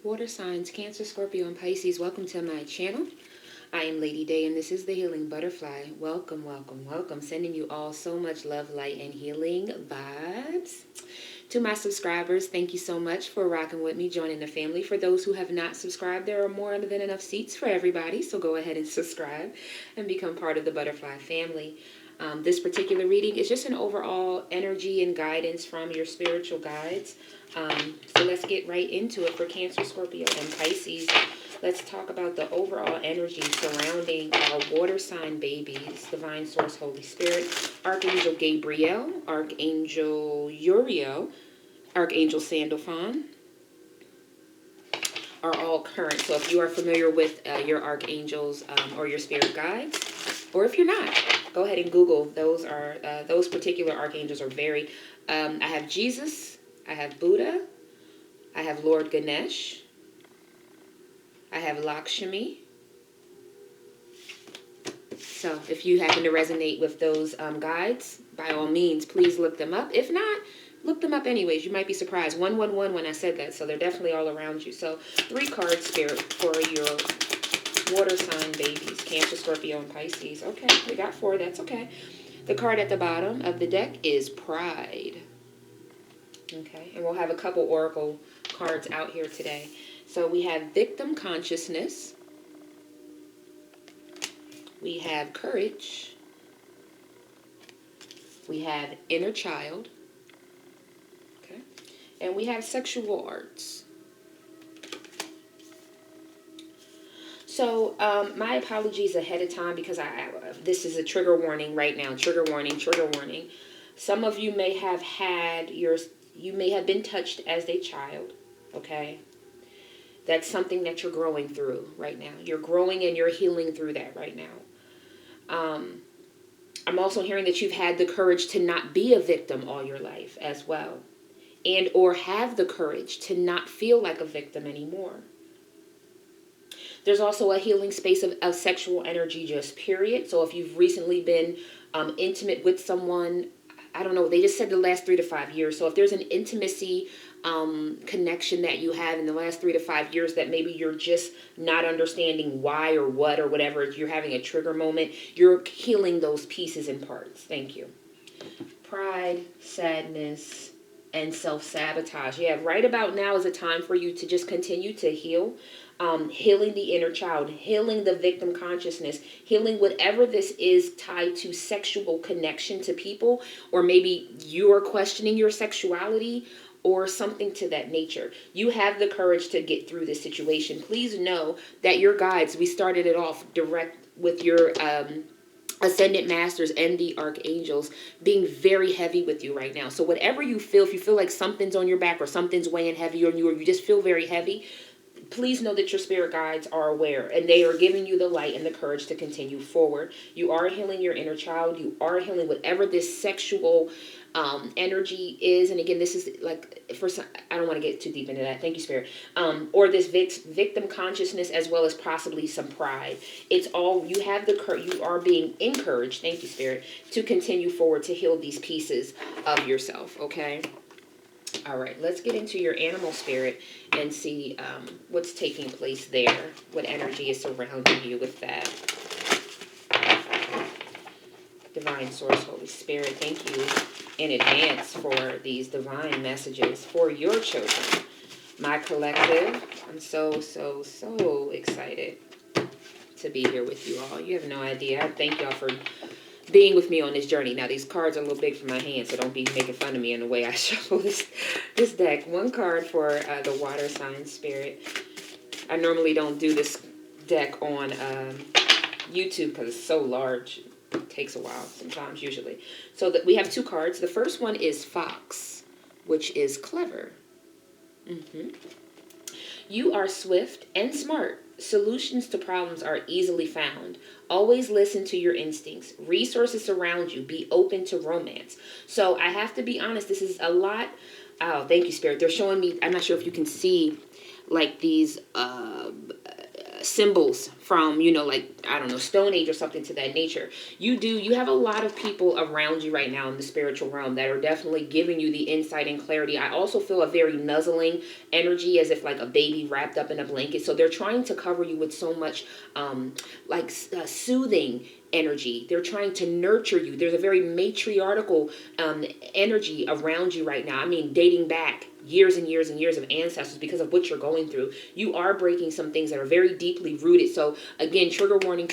Water signs, Cancer, Scorpio, and Pisces, welcome to my channel. I am Lady Day, and this is the Healing Butterfly. Welcome, welcome, welcome. Sending you all so much love, light, and healing vibes. To my subscribers, thank you so much for rocking with me, joining the family. For those who have not subscribed, there are more than enough seats for everybody, so go ahead and subscribe and become part of the Butterfly family. This particular reading is just an overall energy and guidance from your spiritual guides. So let's get right into it for Cancer, Scorpio, and Pisces. Let's talk about the overall energy surrounding our water sign babies. Divine Source, Holy Spirit, Archangel Gabriel, Archangel Uriel, Archangel Sandalphon are all current. So if you are familiar with your archangels or your spirit guides, or if you're not, go ahead and Google. Those particular archangels are very. I have Jesus, I have Buddha, I have Lord Ganesh, I have Lakshmi. So if you happen to resonate with those guides, by all means, please look them up. If not, look them up anyways. You might be surprised. 111 when I said that, so they're definitely all around you. So 3 cards, Spirit, for your water sign babies, Cancer, Scorpio, and Pisces. Okay, we got 4. That's okay. The card at the bottom of the deck is Pride. Okay, and we'll have a couple oracle cards out here today. So we have Victim Consciousness. We have Courage. We have Inner Child. Okay, and we have Sexual Arts. So my apologies ahead of time because this is a trigger warning right now. Trigger warning, trigger warning. Some of you may have you may have been touched as a child, okay? That's something that you're growing through right now. You're growing and you're healing through that right now. I'm also hearing that you've had the courage to not be a victim all your life as well. And or have the courage to not feel like a victim anymore. There's also a healing space of sexual energy, just period. So if you've recently been intimate with someone, I don't know, they just said the last 3 to 5 years. So if there's an intimacy connection that you have in the last 3 to 5 years that maybe you're just not understanding why or what or whatever, you're having a trigger moment, you're healing those pieces and parts. Thank you. Pride, sadness, and self-sabotage. Yeah, right about now is a time for you to just continue to heal. Healing the inner child, healing the victim consciousness, healing whatever this is tied to sexual connection to people, or maybe you're questioning your sexuality or something to that nature. You have the courage to get through this situation. Please know that your guides, we started it off direct with your Ascendant Masters and the Archangels being very heavy with you right now. So whatever you feel, if you feel like something's on your back or something's weighing heavy on you, or you just feel very heavy, please know that your spirit guides are aware and they are giving you the light and the courage to continue forward. You are healing your inner child. You are healing whatever this sexual energy is. And again, this is like, for some, I don't want to get too deep into that. Thank you, Spirit. Or this victim consciousness, as well as possibly some pride. It's all, you have you are being encouraged, thank you, Spirit, to continue forward to heal these pieces of yourself, okay? All right, let's get into your animal spirit and see what's taking place there. What energy is surrounding you with that. Divine Source, Holy Spirit, thank you in advance for these divine messages for your children. My collective, I'm so, so, so excited to be here with you all. You have no idea. I thank y'all for being with me on this journey. Now, these cards are a little big for my hand, so don't be making fun of me in the way I shuffle this deck. 1 card for the water sign spirit. I normally don't do this deck on YouTube because it's so large. It takes a while sometimes, usually. So we have 2 cards. The first one is Fox, which is clever. You are swift and smart. Solutions to problems are easily found. Always listen to your instincts. Resources surround you. Be open to romance. So I have to be honest, this is a lot. Oh, thank you, Spirit. They're showing me, I'm not sure if you can see, like these symbols from, you know, like, I don't know, Stone Age or something to that nature. You have a lot of people around you right now in the spiritual realm that are definitely giving you the insight and clarity. I also feel a very nuzzling energy, as if like a baby wrapped up in a blanket. So they're trying to cover you with so much soothing energy. They're trying to nurture you. There's a very matriarchal energy around you right now. I mean, dating back years and years and years of ancestors, because of what you're going through. You are breaking some things that are very deeply rooted. So again, trigger warning,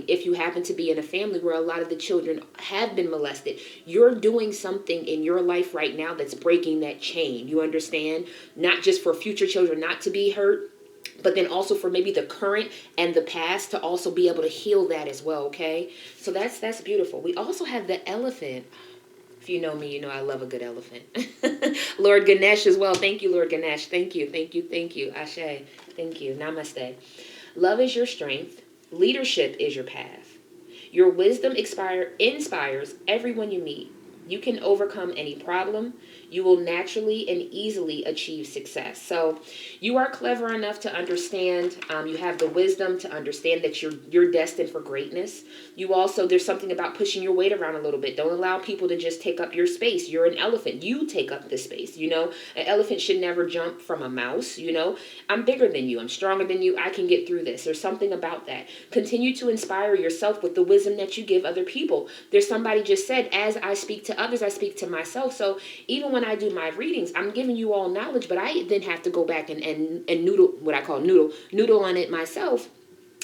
if you happen to be in a family where a lot of the children have been molested, you're doing something in your life right now that's breaking that chain. You understand? Not just for future children not to be hurt, but then also for maybe the current and the past to also be able to heal that as well, okay? So that's beautiful. We also have the elephant. If you know me, you know I love a good elephant. Lord Ganesh as well. Thank you, Lord Ganesh. Thank you, thank you, thank you. Ashe. Thank you. Namaste. Love is your strength. Leadership is your path. Your wisdom inspires everyone you meet. You can overcome any problem. You will naturally and easily achieve success. So you are clever enough to understand. You have the wisdom to understand that you're destined for greatness. You also, there's something about pushing your weight around a little bit. Don't allow people to just take up your space. You're an elephant. You take up the space. You know, an elephant should never jump from a mouse. You know, I'm bigger than you. I'm stronger than you. I can get through this. There's something about that. Continue to inspire yourself with the wisdom that you give other people. There's somebody just said, as I speak to others, I speak to myself. So even when I do my readings, I'm giving you all knowledge, but I then have to go back and noodle, what I call noodle on it myself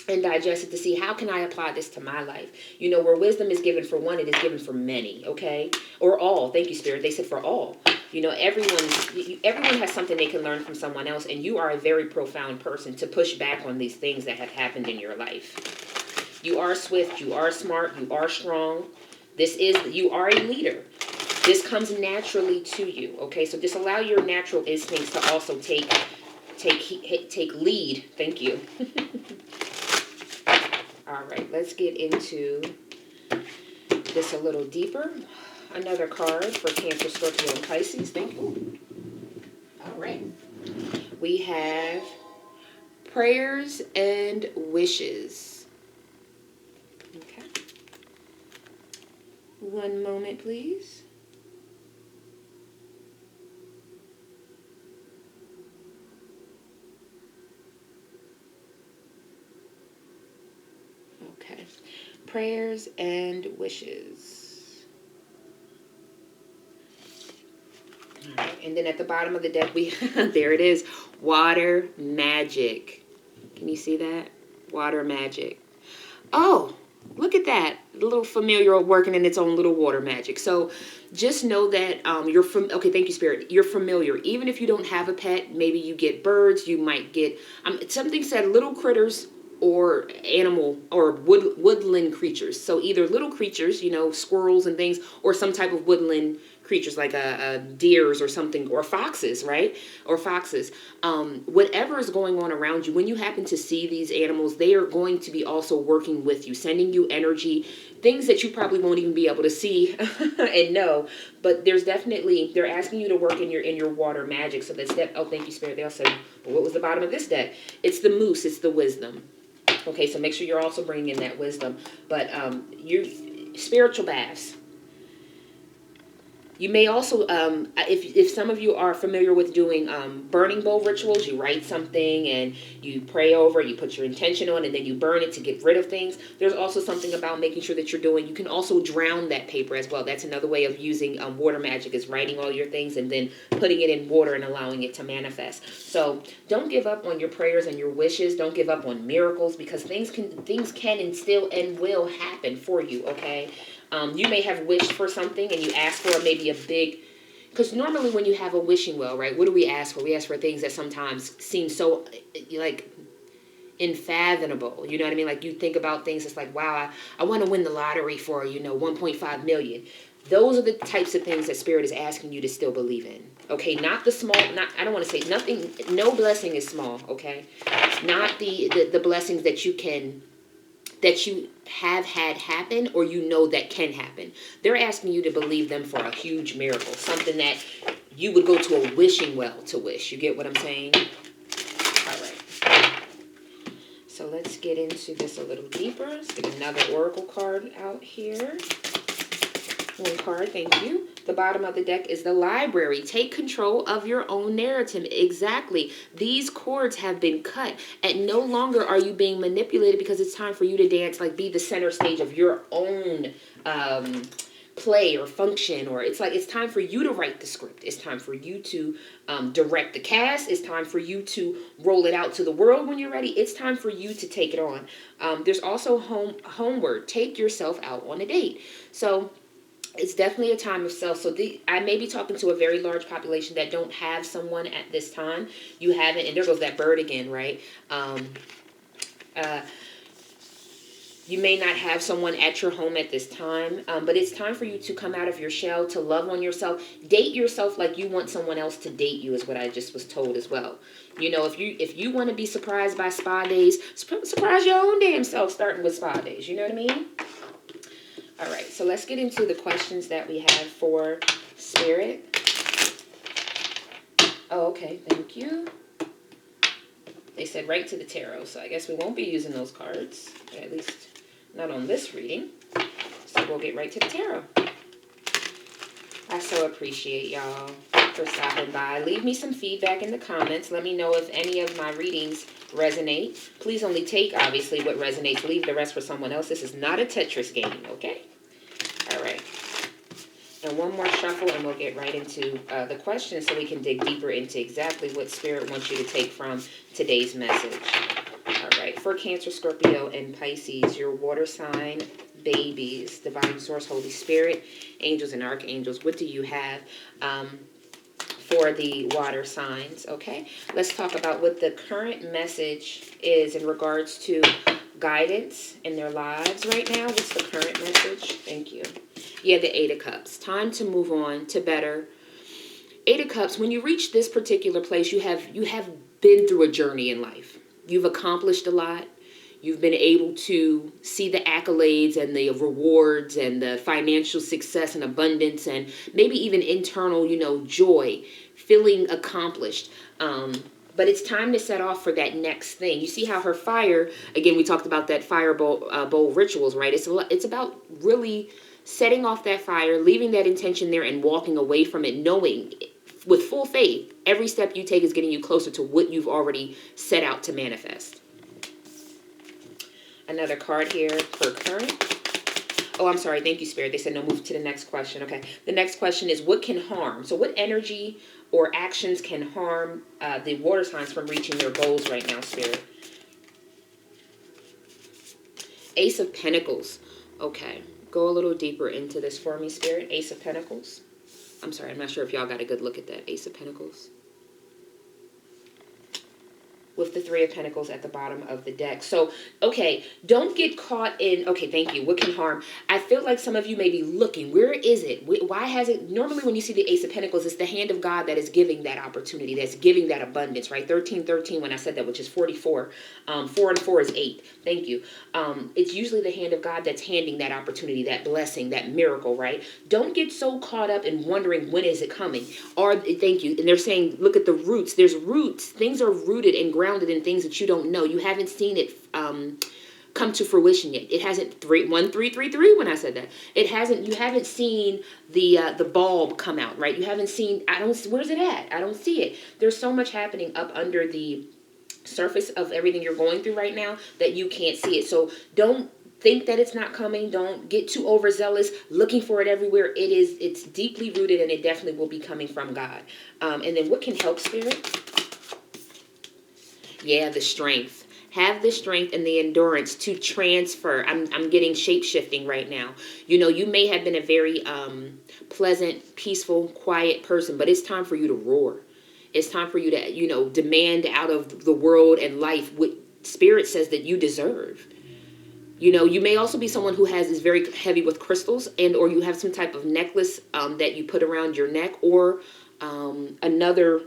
and digest it to see how can I apply this to my life. You know, where wisdom is given for one, it is given for many, okay? Or all. Thank you, Spirit. They said for all. You know, everyone has something they can learn from someone else, and you are a very profound person to push back on these things that have happened in your life. You are swift, you are smart, you are strong. You are a leader. This comes naturally to you, okay? So just allow your natural instincts to also take lead. Thank you. All right, let's get into this a little deeper. Another card for Cancer, Scorpio, and Pisces. Thank you. All right. We have prayers and wishes. Okay. One moment, please. Okay. Prayers and wishes. All right. And then at the bottom of the deck, we there it is. Water magic. Can you see that? Water magic. Oh, look at that. A little familiar working in its own little water magic. So just know that you're from, okay, thank you, Spirit. You're familiar. Even if you don't have a pet, maybe you get birds, you might get, something said little critters or animal or woodland creatures. So either little creatures, you know, squirrels and things, or some type of woodland creatures like deers or something, or foxes, right? Or foxes. Whatever is going on around you, when you happen to see these animals, they are going to be also working with you, sending you energy, things that you probably won't even be able to see and know. But there's definitely, they're asking you to work in your water magic. So that's that. Oh, thank you, Spirit. They also said, well, what was the bottom of this deck? It's the moose. It's the wisdom. Okay, so make sure you're also bringing in that wisdom. But spiritual baths. You may also, if some of you are familiar with doing burning bowl rituals, you write something and you pray over it, you put your intention on, and then you burn it to get rid of things. There's also something about making sure that you can also drown that paper as well. That's another way of using water magic, is writing all your things and then putting it in water and allowing it to manifest. So don't give up on your prayers and your wishes. Don't give up on miracles, because things can and still and will happen for you, okay? You may have wished for something and you ask for maybe a big, because normally when you have a wishing well, right, what do we ask for? We ask for things that sometimes seem so like unfathomable. You know what I mean? Like you think about things, it's like, wow, I want to win the lottery for, 1.5 million. Those are the types of things that Spirit is asking you to still believe in. Okay, not the small, I don't want to say nothing, no blessing is small, okay? Not the blessings that you have had happen, or that can happen. They're asking you to believe them for a huge miracle, something that you would go to a wishing well to wish. You get what I'm saying? All right. So let's get into this a little deeper. Let's get another oracle card out here. One card, thank you. The bottom of the deck is the library. Take control of your own narrative. Exactly. These cords have been cut, and no longer are you being manipulated, because it's time for you to dance, like be the center stage of your own play or function. Or it's like it's time for you to write the script. It's time for you to direct the cast. It's time for you to roll it out to the world when you're ready. It's time for you to take it on. There's also homeward. Take yourself out on a date. So it's definitely a time of self. So I may be talking to a very large population that don't have someone at this time. You haven't, and there goes that bird again, right? You may not have someone at your home at this time, but it's time for you to come out of your shell, to love on yourself. Date yourself like you want someone else to date you, is what I just was told as well. You know, if you want to be surprised by spa days, surprise your own damn self, starting with spa days. You know what I mean? All right, so let's get into the questions that we have for Spirit. Oh, okay, thank you. They said right to the tarot, so I guess we won't be using those cards, at least not on this reading. So we'll get right to the tarot. I so appreciate y'all for stopping by. Leave me some feedback in the comments. Let me know if any of my readings resonate. Please only take, obviously, what resonates. Leave the rest for someone else. This is not a Tetris game, okay? All right. And one more shuffle, and we'll get right into the questions so we can dig deeper into exactly what Spirit wants you to take from today's message. All right. For Cancer, Scorpio, and Pisces, your water sign babies, Divine Source, Holy Spirit, angels and archangels, what do you have for the water signs? Okay, let's talk about what the current message is in regards to guidance in their lives right now. What's the current message? Thank you. Yeah, the Eight of Cups. Time to move on to better. Eight of Cups, when you reach this particular place, you have been through a journey in life. You've accomplished a lot. You've been able to see the accolades and the rewards and the financial success and abundance and maybe even internal, joy, feeling accomplished. But it's time to set off for that next thing. You see how her fire, again, we talked about that fire bowl rituals, right? It's about really setting off that fire, leaving that intention there and walking away from it, knowing with full faith, every step you take is getting you closer to what you've already set out to manifest. Another card here for current. Oh, I'm sorry. Thank you, Spirit. They said no, move to the next question. Okay. The next question is what can harm? So what energy or actions can harm the water signs from reaching their goals right now, Spirit? Ace of Pentacles. Okay. Go a little deeper into this for me, Spirit. Ace of Pentacles. I'm sorry. I'm not sure if y'all got a good look at that. Ace of Pentacles. With the Three of Pentacles at the bottom of the deck. So, okay, don't get caught in, okay, thank you. What can harm? I feel like some of you may be looking. Where is it? Why has it? Normally when you see the Ace of Pentacles, it's the hand of God that is giving that opportunity, that's giving that abundance, right? 13, when I said that, which is 44. 4 and 4 is 8. Thank you. It's usually the hand of God that's handing that opportunity, that blessing, that miracle, right? Don't get so caught up in wondering when is it coming. Thank you. And they're saying, look at the roots. There's roots. Things are rooted and grounded in things that you don't know. You haven't seen it come to fruition yet. It hasn't 1333 when I said that. It hasn't. You haven't seen the bulb come out, right? You haven't seen. Where's it at? I don't see it. There's so much happening up under the surface of everything you're going through right now that you can't see it. So don't think that it's not coming. Don't get too overzealous looking for it everywhere. It's deeply rooted, and it definitely will be coming from God. And then what can help, Spirit? Yeah, the strength. Have the strength and the endurance to transfer. I'm getting shape-shifting right now. You may have been a very pleasant, peaceful, quiet person, but it's time for you to roar. It's time for you to, demand out of the world and life what Spirit says that you deserve. You may also be someone who is very heavy with crystals, and or you have some type of necklace that you put around your neck, or another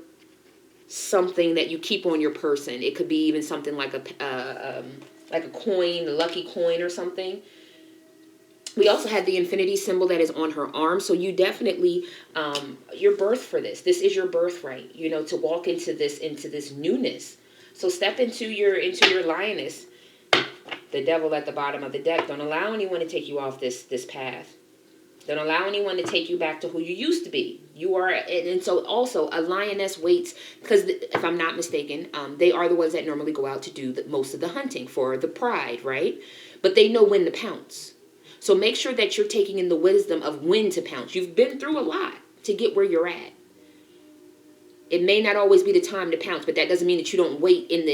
something that you keep on your person. It could be even something like a coin, a lucky coin or something. We also had the infinity symbol that is on her arm. So you definitely, you're birthed for this. This is your birthright, to walk into this newness. So step into your lioness The devil at the bottom of the deck. Don't allow anyone to take you off this path. Don't allow anyone to take you back to who you used to be. You are, and so also a lioness waits, because if I'm not mistaken, they are the ones that normally go out to do most of the hunting for the pride, right? But they know when to pounce. So make sure that you're taking in the wisdom of when to pounce. You've been through a lot to get where you're at. It may not always be the time to pounce, but that doesn't mean that you don't wait in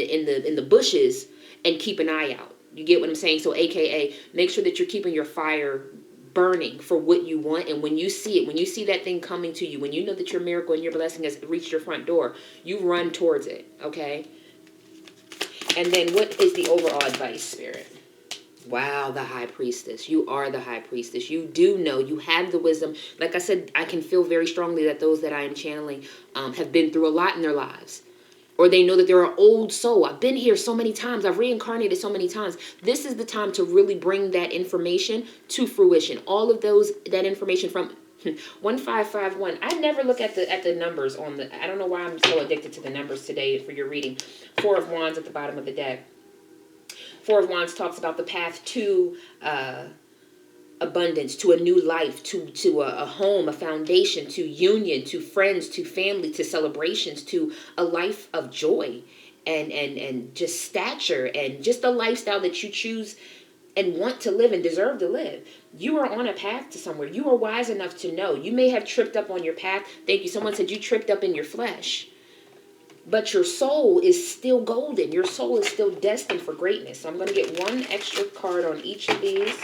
the bushes and keep an eye out. You get what I'm saying? So AKA, make sure that you're keeping your fire burning for what you want. And when you see it, when you see that thing coming to you, when you know that your miracle and your blessing has reached your front door, you run towards it, okay? And then what is the overall advice, Spirit? Wow, the High Priestess. You are the High Priestess. You do know. You have the wisdom. Like I said, I can feel very strongly that those that I am channeling have been through a lot in their lives. Or they know that they're an old soul. I've been here so many times. I've reincarnated so many times. This is the time to really bring that information to fruition. All of that information from 1551. I never look at the numbers on the, I don't know why I'm so addicted to the numbers today for your reading. 4 of Wands at the bottom of the deck. 4 of Wands talks about the path to abundance, to a new life, to a home, a foundation, to union, to friends, to family, to celebrations, to a life of joy and just stature and just a lifestyle that you choose and want to live and deserve to live. You are on a path to somewhere. You are wise enough to know. You may have tripped up on your path. Thank you. Someone said you tripped up in your flesh. But your soul is still golden. Your soul is still destined for greatness. So I'm going to get one extra card on each of these.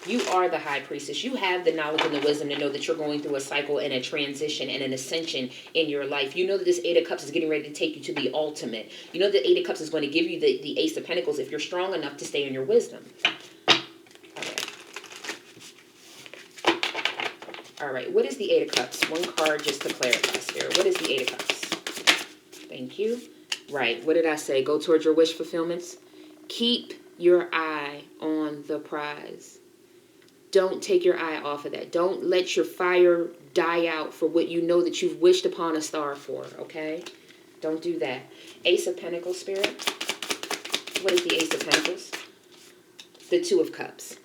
You are the High Priestess. You have the knowledge and the wisdom to know that you're going through a cycle and a transition and an ascension in your life. You know that this 8 of Cups is getting ready to take you to the ultimate. You know that 8 of Cups is going to give you the Ace of Pentacles if you're strong enough to stay in your wisdom. All right, what is the 8 of Cups? One card just to clarify, Spirit. What is the 8 of Cups? Thank you. Right, what did I say? Go towards your wish fulfillments. Keep your eye on the prize. Don't take your eye off of that. Don't let your fire die out for what you know that you've wished upon a star for, okay? Don't do that. Ace of Pentacles, Spirit. What is the Ace of Pentacles? The 2 of Cups.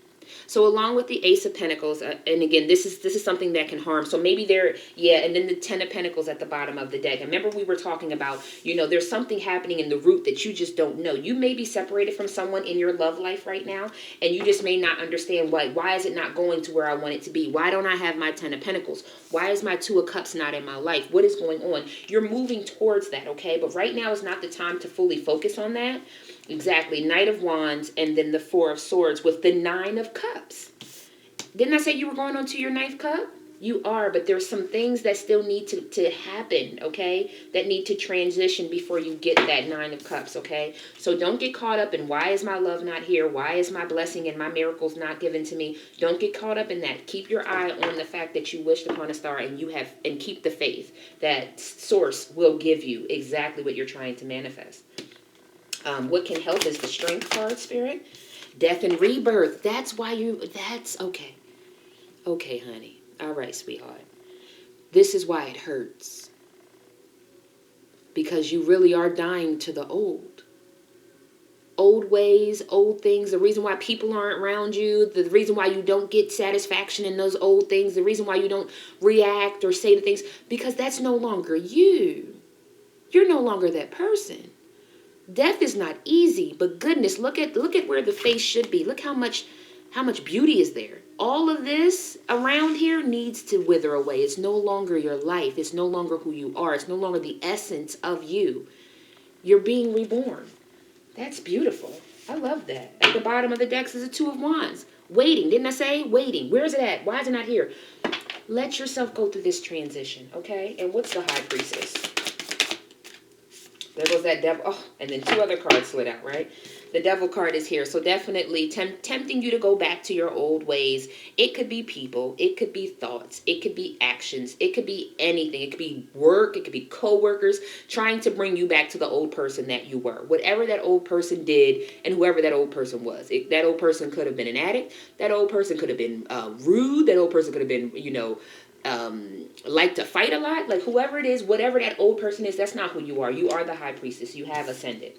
So along with the Ace of Pentacles, and again, this is something that can harm. So maybe and then the 10 of Pentacles at the bottom of the deck. And remember we were talking about, there's something happening in the root that you just don't know. You may be separated from someone in your love life right now, and you just may not understand why is it not going to where I want it to be? Why don't I have my 10 of Pentacles? Why is my 2 of Cups not in my life? What is going on? You're moving towards that, okay? But right now is not the time to fully focus on that. Exactly. Knight of Wands and then the 4 of Swords with the 9 of Cups. Didn't I say you were going on to your 9th cup? You are, but there's some things that still need to happen, okay? That need to transition before you get that 9 of Cups, okay? So don't get caught up in why is my love not here? Why is my blessing and my miracles not given to me? Don't get caught up in that. Keep your eye on the fact that you wished upon a star and keep the faith that Source will give you exactly what you're trying to manifest. What can help is the Strength card, Spirit. Death and rebirth. That's okay. Okay, honey. All right, sweetheart. This is why it hurts. Because you really are dying to the old. Old ways, old things. The reason why people aren't around you. The reason why you don't get satisfaction in those old things. The reason why you don't react or say the things. Because that's no longer you. You're no longer that person. Death is not easy, but goodness, look at where the face should be. Look how much beauty is there. All of this around here needs to wither away. It's no longer your life. It's no longer who you are. It's no longer the essence of you. You're being reborn. That's beautiful. I love that. At the bottom of the deck is a 2 of Wands. Waiting. Didn't I say waiting? Where is it at? Why is it not here? Let yourself go through this transition, okay? And what's the High Priestess? There goes that devil. Oh, and then 2 other cards slid out, right? The devil card is here. So definitely tempting you to go back to your old ways. It could be people. It could be thoughts. It could be actions. It could be anything. It could be work. It could be co-workers trying to bring you back to the old person that you were. Whatever that old person did and whoever that old person was. That old person could have been an addict. That old person could have been rude. That old person could have been, like to fight a lot. Like whoever it is, whatever that old person is, that's not who you are. You are the High Priestess. You have ascended.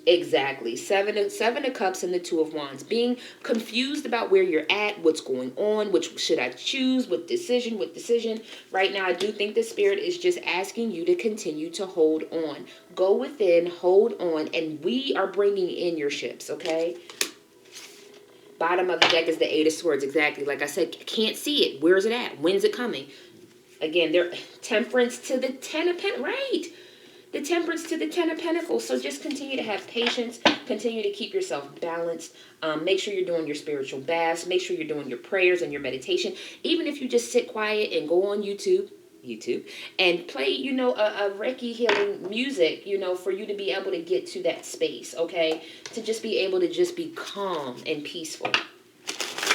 Exactly. Seven of Cups and the Two of Wands. Being confused about where you're at, what's going on, which should I choose, what decision. Right now, I do think the Spirit is just asking you to continue to hold on. Go within, hold on, and we are bringing in your ships, okay? Bottom of the deck is the Eight of Swords, exactly. Like I said, can't see it. Where is it at? When's it coming? Again, they're Temperance to the Ten of Pentacles. Right. The Temperance to the Ten of Pentacles. So just continue to have patience. Continue to keep yourself balanced. Make sure you're doing your spiritual baths. Make sure you're doing your prayers and your meditation. Even if you just sit quiet and go on YouTube, and play, a Reiki healing music, for you to be able to get to that space, okay? To just be able to just be calm and peaceful.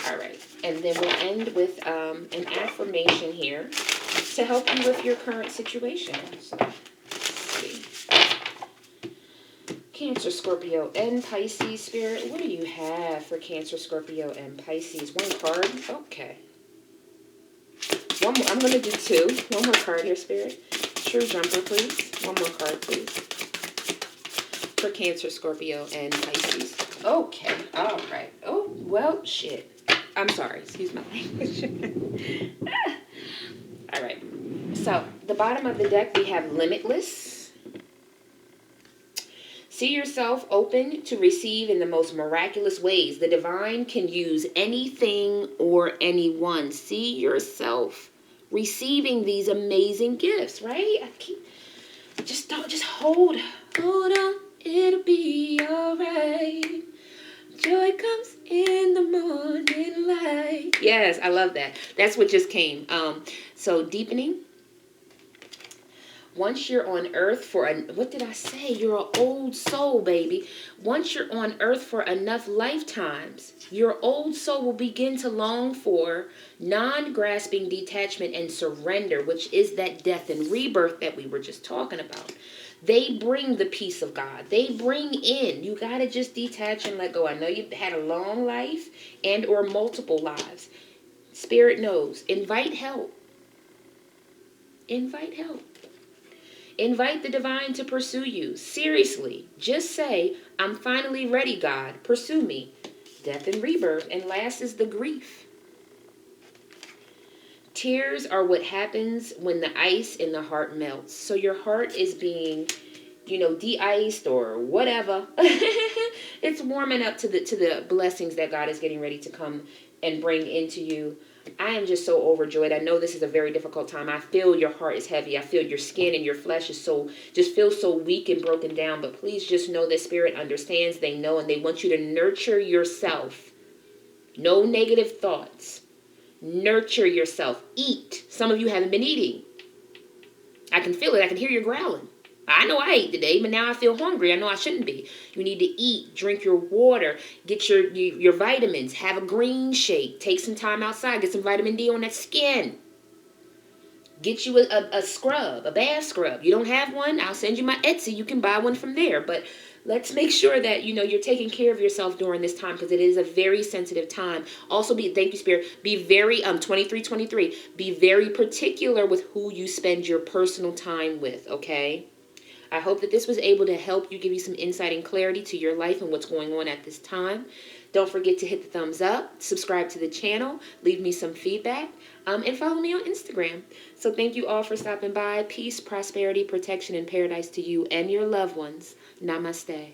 All right. And then we'll end with an affirmation here to help you with your current situation. So, Cancer, Scorpio, and Pisces, Spirit. What do you have for Cancer, Scorpio, and Pisces? One card. Okay. One more. I'm going to do two. One more card here, Spirit. True Jumper, please. One more card, please. For Cancer, Scorpio, and Pisces. Okay. All right. Oh, well, shit. I'm sorry. Excuse my language. All right. So, the bottom of the deck, we have Limitless. See yourself open to receive in the most miraculous ways. The divine can use anything or anyone. See yourself receiving these amazing gifts, right? Just hold on. It'll be all right. Joy comes in the morning light. Yes, I love that. That's what just came. So deepening. Once you're on earth for, what did I say? You're an old soul, baby. Once you're on earth for enough lifetimes, your old soul will begin to long for non-grasping detachment and surrender, which is that death and rebirth that we were just talking about. They bring the peace of God. They bring in, you got to just detach and let go. I know you've had a long life and or multiple lives. Spirit knows. Invite help. Invite help. Invite the divine to pursue you. Seriously, just say, I'm finally ready, God. Pursue me. Death and rebirth. And last is the grief. Tears are what happens when the ice in the heart melts. So your heart is being, de-iced or whatever. It's warming up to the blessings that God is getting ready to come and bring into you. I am just so overjoyed. I know this is a very difficult time. I feel your heart is heavy. I feel your skin and your flesh is just feels so weak and broken down. But please just know that Spirit understands. They know, and they want you to nurture yourself. No negative thoughts. Nurture yourself. Eat. Some of you haven't been eating. I can feel it. I can hear you growling. I know I ate today, but now I feel hungry. I know I shouldn't be. You need to eat, drink your water, get your vitamins, have a green shake, take some time outside, get some vitamin D on that skin. Get you a scrub, a bath scrub. You don't have one? I'll send you my Etsy. You can buy one from there. But let's make sure that, you're taking care of yourself during this time because it is a very sensitive time. Also, thank you, Spirit, be very, 2323, be very particular with who you spend your personal time with, okay? I hope that this was able to help you, give you some insight and clarity to your life and what's going on at this time. Don't forget to hit the thumbs up, subscribe to the channel, leave me some feedback, and follow me on Instagram. So thank you all for stopping by. Peace, prosperity, protection, and paradise to you and your loved ones. Namaste.